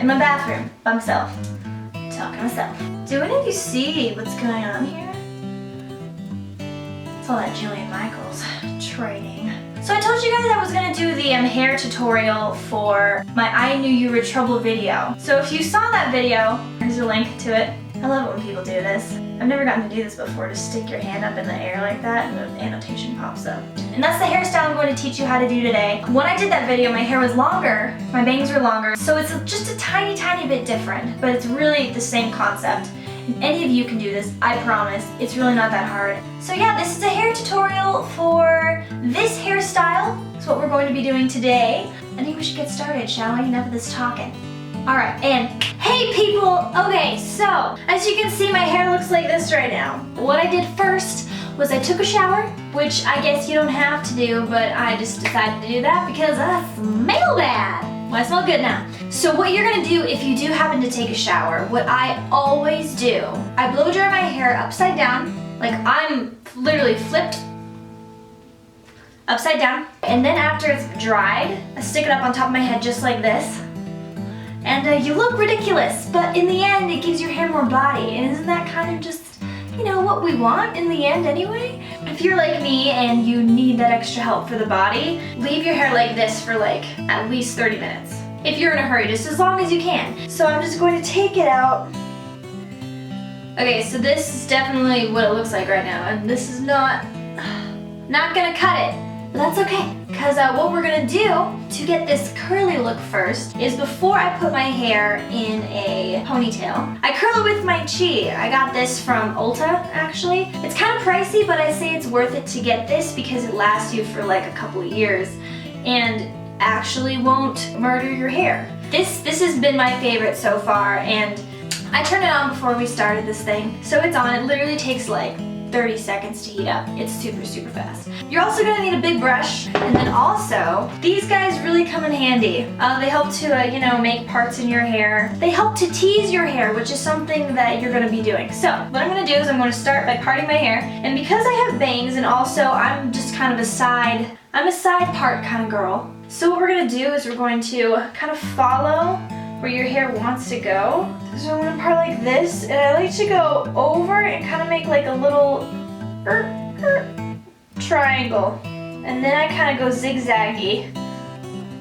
in my bathroom by myself, talking to myself. Do any of you see what's going on here? It's all that Jillian Michaels training. So I told you guys I was gonna do the hair tutorial for my I Knew You Were Trouble video. So if you saw that video, here's a link to it. I love it when people do this. I've never gotten to do this before, just stick your hand up in the air like that and the annotation pops up. And that's the hairstyle I'm going to teach you how to do today. When I did that video, my hair was longer, my bangs were longer, so it's just a tiny bit different, but it's really the same concept. And any of you can do this, I promise. It's really not that hard. So yeah, this is a hair tutorial for this hairstyle. That's what we're going to be doing today. I think we should get started, shall we? Enough of this talking. Alright, and hey people! Okay, so as you can see, my hair looks like this right now. What I did first was I took a shower, which I guess you don't have to do, but I just decided to do that because I smell bad. Well, I smell good now. So what you're gonna do if you do happen to take a shower, what I always do, I blow dry my hair upside down, like I'm literally flipped upside down, and then after it's dried, I stick it up on top of my head just like this. And you look ridiculous, but in the end it gives your hair more body, and isn't that kind of just, you know, what we want in the end anyway? If you're like me and you need that extra help for the body, leave your hair like this for like at least 30 minutes. If you're in a hurry, just as long as you can. So I'm just going to take it out. Okay, so this is definitely what it looks like right now, and this is not gonna cut it. But that's okay, because what we're gonna do to get this curly look first is before I put my hair in a ponytail, I curl it with my chi. I got this from Ulta, actually. It's kind of pricey, but I say it's worth it to get this because it lasts you for like a couple of years and actually won't murder your hair. This has been my favorite so far, and I turned it on before we started this thing, so it's on. It literally takes like 30 seconds to heat up. It's super fast. You're also gonna need a big brush, and then also, these guys really come in handy. They help to, you know, make parts in your hair. They help to tease your hair, which is something that you're gonna be doing. So, what I'm gonna do is I'm gonna start by parting my hair, and because I have bangs, and also I'm just kind of I'm a side part kind of girl. So what we're gonna do is we're going to kind of follow where your hair wants to go. So I'm gonna part like this, and I like to go over and kind of make like a little triangle. And then I kind of go zigzaggy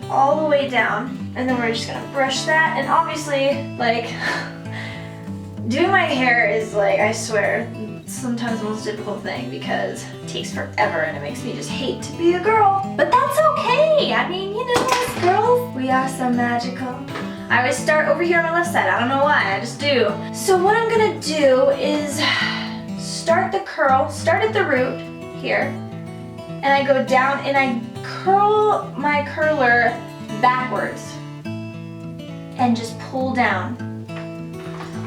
all the way down. And then we're just gonna brush that. And obviously, like, doing my hair is like, I swear, sometimes the most difficult thing because it takes forever and it makes me just hate to be a girl. But that's okay. I mean, you know, us girls, we are so magical. I always start over here on my left side. I don't know why, I just do. So what I'm gonna do is start the curl, start at the root here, and I go down and I curl my curler backwards and just pull down.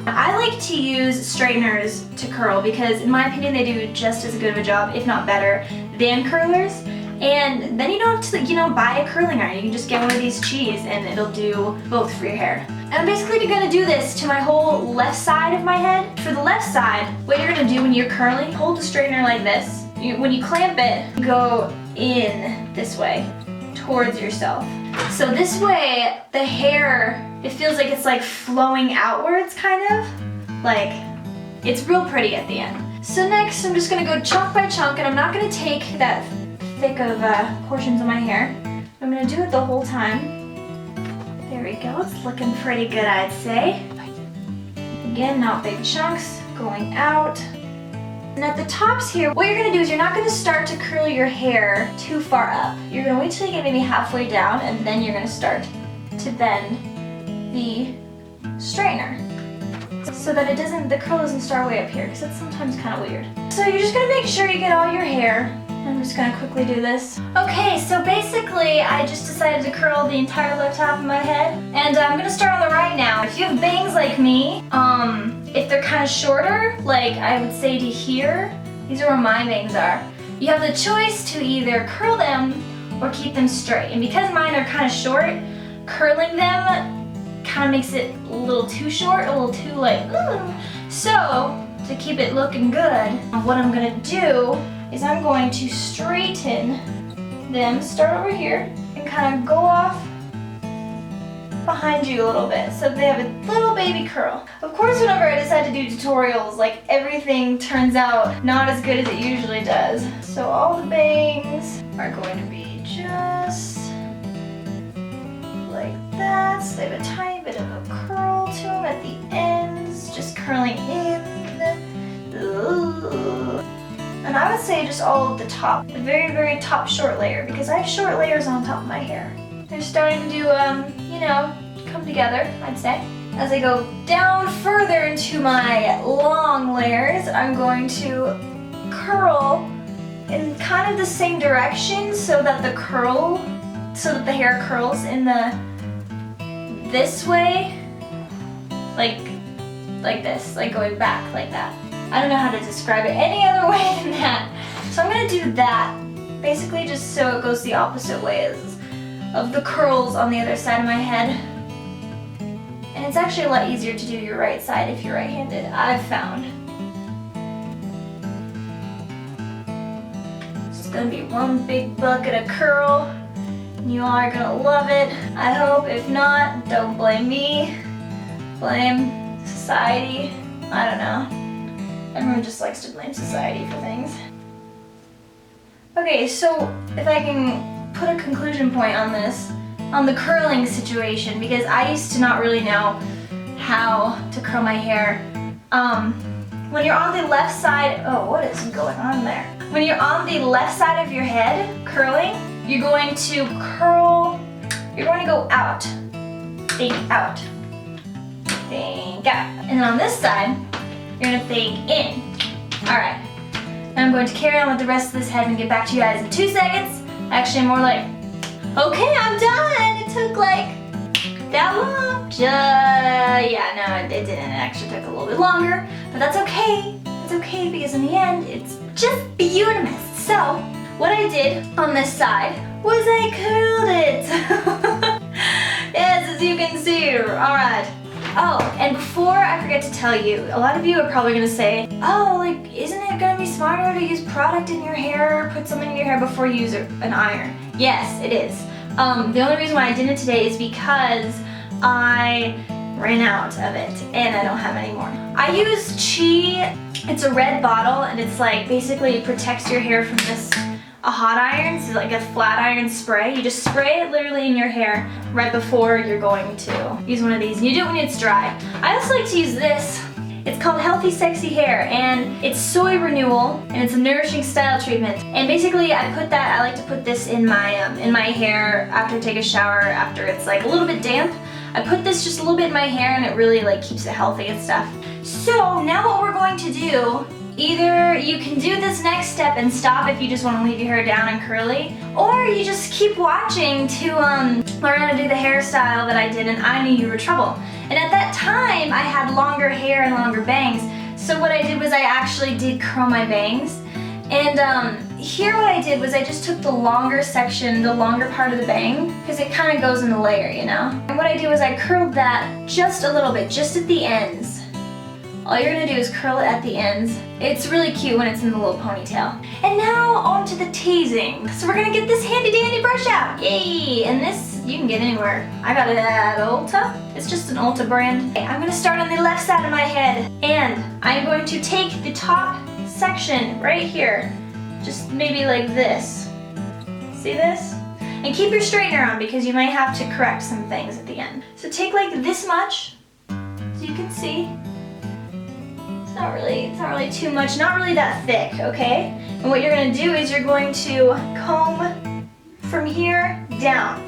I like to use straighteners to curl because in my opinion they do just as good of a job, if not better, than curlers. And then you don't have to, you know, buy a curling iron. You can just get one of these cheese and it'll do both for your hair. And I'm basically gonna do this to my whole left side of my head. For the left side, what you're gonna do when you're curling, hold the straightener like this. When you clamp it, go in this way towards yourself. So this way, the hair, it feels like it's like flowing outwards kind of. Like, it's real pretty at the end. So next, I'm just gonna go chunk by chunk, and I'm not gonna take that thick of portions of my hair. I'm gonna do it the whole time. There we go, it's looking pretty good, I'd say. Again, not big chunks, going out. And at the tops here, what you're gonna do is you're not gonna start to curl your hair too far up. You're gonna wait till you get maybe halfway down, and then you're gonna start to bend the straightener so that the curl doesn't start way up here, because that's sometimes kind of weird. So you're just gonna make sure you get all your hair. I'm just gonna quickly do this. Okay, so basically I just decided to curl the entire left half of my head, and I'm gonna start on the right now. If you have bangs like me, if they're kind of shorter, like I would say to here, these are where my bangs are, you have the choice to either curl them or keep them straight. And because mine are kind of short, curling them kind of makes it a little too short, a little too like, So, to keep it looking good, what I'm gonna do is I'm going to straighten them, start over here, and kind of go off behind you a little bit so they have a little baby curl. Of course, whenever I decide to do tutorials, like everything turns out not as good as it usually does. So all the bangs are going to be just like that. So they have a tiny bit of a curl to them at the ends, just curling in. Ooh. And I would say just all of the top, the very, very top short layer, because I have short layers on top of my hair. They're starting to, you know, come together, I'd say. As I go down further into my long layers, I'm going to curl in kind of the same direction so that the hair curls in this way, like this, like going back like that. I don't know how to describe it any other way than that. So I'm gonna do that, basically just so it goes the opposite way of the curls on the other side of my head. And it's actually a lot easier to do your right side if you're right-handed, I've found. It's gonna be one big bucket of curl. And you all are gonna love it, I hope. If not, don't blame me. Blame society. I don't know. Everyone just likes to blame society for things. Okay, so if I can put a conclusion point on this, on the curling situation, because I used to not really know how to curl my hair. When you're on the left side, oh, what is going on there? When you're on the left side of your head curling, you're going to curl, you're going to go out, think out, think out. And then on this side, you're gonna think in. All right, now I'm going to carry on with the rest of this head and get back to you guys in 2 seconds. Actually, more like, okay, I'm done. It took like that long. Yeah, no, it didn't. It actually took a little bit longer, but that's okay. It's okay because in the end, it's just beautiful. So, what I did on this side was I curled it. Yes, as you can see, all right. Oh, and before I forget to tell you, a lot of you are probably gonna say, oh, like, isn't it gonna be smarter to use product in your hair, put something in your hair before you use an iron? Yes, it is. The only reason why I didn't today is because I ran out of it and I don't have any more. I use Chi. It's a red bottle and it's like basically it protects your hair from a hot iron, so like a flat iron spray. You just spray it literally in your hair right before you're going to use one of these. And you do it when it's dry. I also like to use this. It's called Healthy Sexy Hair and it's soy renewal and it's a nourishing style treatment. And basically I like to put this in my hair after I take a shower, after it's like a little bit damp. I put this just a little bit in my hair and it really like keeps it healthy and stuff. So now what we're going to do, either you can do this next step and stop if you just want to leave your hair down and curly, or you just keep watching to learn how to do the hairstyle that I did and I knew you were trouble. And at that time, I had longer hair and longer bangs, so what I did was I actually did curl my bangs. And here what I did was I just took the longer section, the longer part of the bang, because it kind of goes in the layer, you know? And what I did was I curled that just a little bit, just at the ends. All you're gonna do is curl it at the ends. It's really cute when it's in the little ponytail. And now on to the teasing. So we're gonna get this handy dandy brush out. Yay! And this you can get anywhere. I got it at Ulta. It's just an Ulta brand. Okay, I'm gonna start on the left side of my head and I'm going to take the top section right here. Just maybe like this. See this? And keep your straightener on because you might have to correct some things at the end. So take like this much so you can see. It's not really too much, not really that thick, okay? And what you're gonna do is you're going to comb from here down.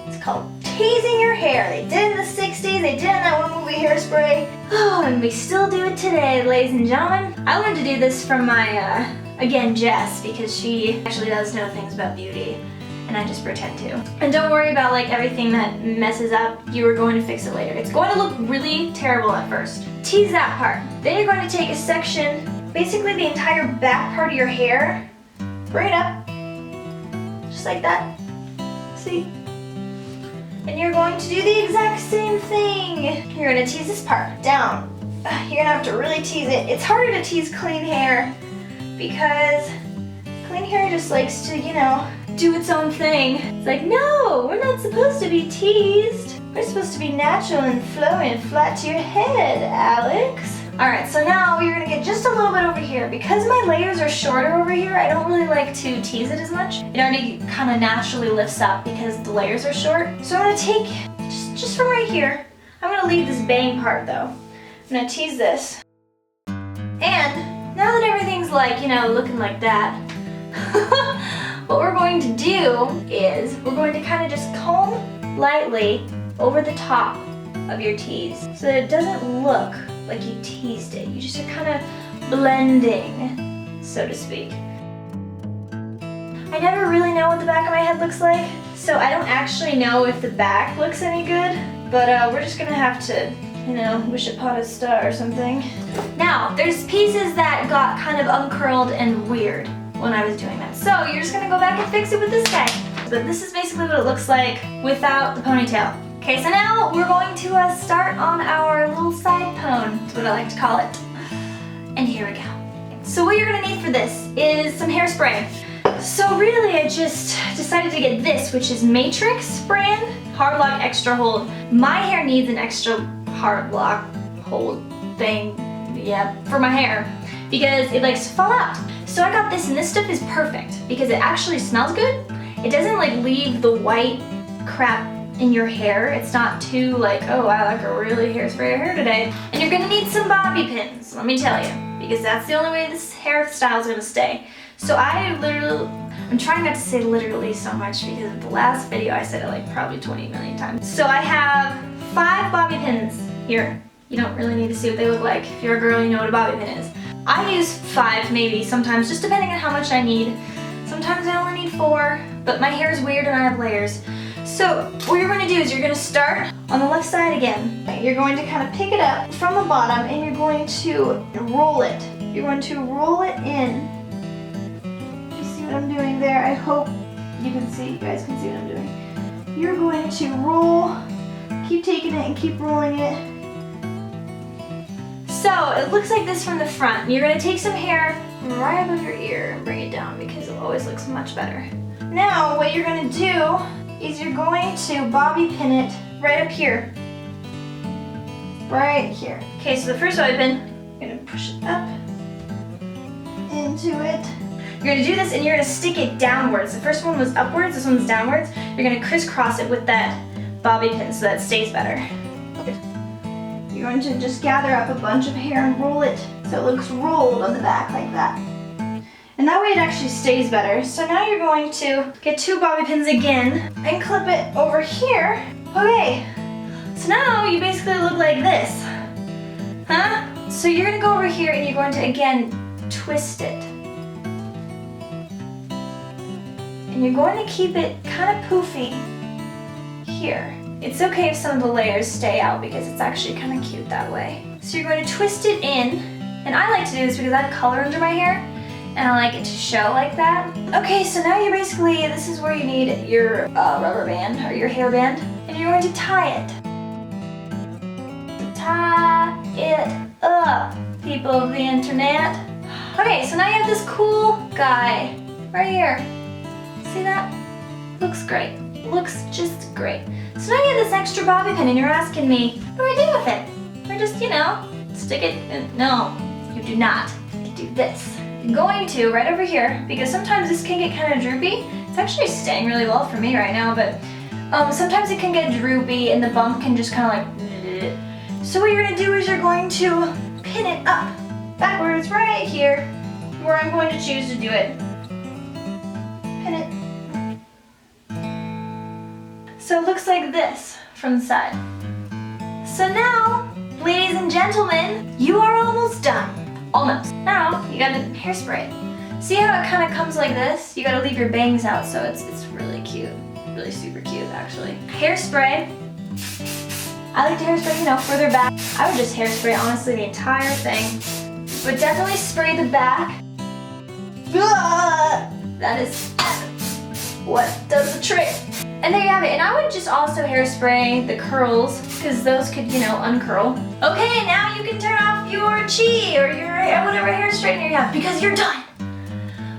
It's called teasing your hair. They did it in the 60s, they did it in that one movie, Hairspray. Oh, and we still do it today, ladies and gentlemen. I learned to do this from my, again, Jess, because she actually does know things about beauty. And I just pretend to. And don't worry about like everything that messes up. You are going to fix it later. It's going to look really terrible at first. Tease that part. Then you're going to take a section, basically the entire back part of your hair, bring it up, just like that. See? And you're going to do the exact same thing. You're going to tease this part down. You're going to have to really tease it. It's harder to tease clean hair because clean hair just likes to, you know, do its own thing. It's like, no, we're not supposed to be teased. We're supposed to be natural and flowing flat to your head, Alex. Alright, so now you're gonna get just a little bit over here. Because my layers are shorter over here, I don't really like to tease it as much. It already kind of naturally lifts up because the layers are short. So I'm gonna take, just from right here, I'm gonna leave this bang part though. I'm gonna tease this. And now that everything's like, you know, looking like that, what we're going to do is we're going to kind of just comb lightly over the top of your tease so that it doesn't look like you teased it. You just are kind of blending, so to speak. I never really know what the back of my head looks like, so I don't actually know if the back looks any good, but we're just gonna have to, you know, wish upon a star or something. Now, there's pieces that got kind of uncurled and weird when I was doing that. So you're just gonna go back and fix it with this guy. But this is basically what it looks like without the ponytail. Okay, so now we're going to start on our little side pone. That's what I like to call it. And here we go. So what you're gonna need for this is some hairspray. So really I just decided to get this, which is Matrix brand, Hard Lock Extra Hold. My hair needs an extra hard lock hold thing, yeah, for my hair because it likes to fall out. So I got this, and this stuff is perfect because it actually smells good. It doesn't like leave the white crap in your hair. It's not too like, oh, I like a really hairspray hair today. And you're gonna need some bobby pins, let me tell you, because that's the only way this hairstyle is gonna stay. So I'm trying not to say literally so much because in the last video I said it like probably 20 million times. So I have 5 bobby pins here. You don't really need to see what they look like. If you're a girl, you know what a bobby pin is. I use 5 maybe sometimes, just depending on how much I need. Sometimes I only need 4, but my hair is weird and I have layers. So what you're going to do is you're going to start on the left side again. You're going to kind of pick it up from the bottom and you're going to roll it. You're going to roll it in. You see what I'm doing there? I hope you guys can see what I'm doing. You're going to roll, keep taking it and keep rolling it. So it looks like this from the front. You're going to take some hair right above your ear and bring it down because it always looks much better. Now what you're going to do is you're going to bobby pin it right up here. Right here. Okay, so the first bobby pin, you're going to push it up into it. You're going to do this and you're going to stick it downwards. The first one was upwards, this one's downwards. You're going to crisscross it with that bobby pin so that it stays better. You're going to just gather up a bunch of hair and roll it so it looks rolled on the back like that. And that way it actually stays better. So now you're going to get 2 bobby pins again and clip it over here. Okay, so now you basically look like this. Huh? So you're going to go over here and you're going to again twist it. And you're going to keep it kind of poofy here. It's okay if some of the layers stay out because it's actually kind of cute that way. So you're going to twist it in, and I like to do this because I have color under my hair and I like it to show like that. Okay, so now you're basically, this is where you need your rubber band or your hair band, and you're going to tie it. Tie it up, people of the internet. Okay, so now you have this cool guy right here. See that? Looks great. Looks just great. So now you have this extra bobby pin and you're asking me, what do I do with it? Or just, you know, stick it in? No, you do not. You do this. You're going to right over here, because sometimes this can get kind of droopy. It's actually staying really well for me right now, but sometimes it can get droopy and the bump can just kind of like, so what you're gonna do is you're going to pin it up backwards right here, where I'm going to choose to do it. Pin it. So it looks like this from the side. So now, ladies and gentlemen, you are almost done. Almost. Now, you gotta hairspray. See how it kind of comes like this? You gotta leave your bangs out, so it's really cute. Really super cute, actually. Hairspray. I like to hairspray, you know, further back. I would just hairspray, honestly, the entire thing. But definitely spray the back. That is what does the trick. And there you have it. And I would just also hairspray the curls, because those could, you know, uncurl. Okay, now you can turn off your chi or your whatever hair straightener you have, because you're done.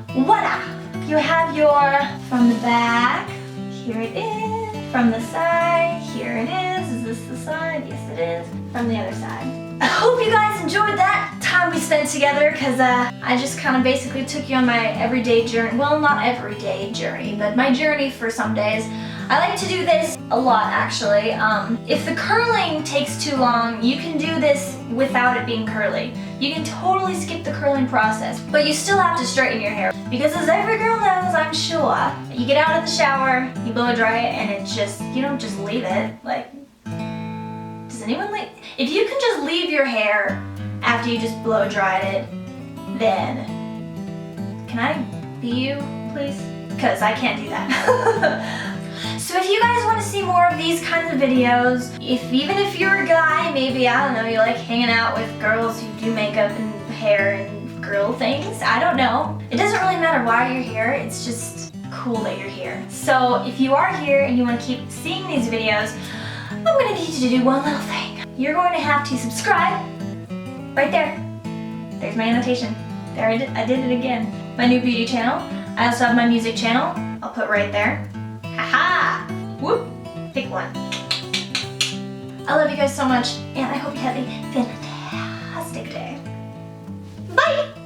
Voila! You have your, from the back, here it is. From the side, here it is. this the side? Yes, it is. From the other side. I hope you guys enjoyed that time we spent together, because I just kind of basically took you on my everyday journey. Well, not everyday journey, but my journey for some days. I like to do this a lot, actually. If the curling takes too long, you can do this without it being curly. You can totally skip the curling process, but you still have to straighten your hair. Because as every girl knows, I'm sure, you get out of the shower, you blow dry it, and it just, you don't just leave it. Like, does anyone leave? If you can just leave your hair after you just blow dried it, then can I be you, please? Because I can't do that. So if you guys want to see more of these kinds of videos, even if you're a guy, maybe, I don't know, you like hanging out with girls who do makeup and hair and girl things, I don't know. It doesn't really matter why you're here, it's just cool that you're here. So if you are here and you want to keep seeing these videos, I'm going to need you to do one little thing. You're going to have to subscribe right there. There's my annotation. There, I did it again. My new beauty channel. I also have my music channel. I'll put right there. Haha! Whoop! Pick one. I love you guys so much, and I hope you have a fantastic day. Bye!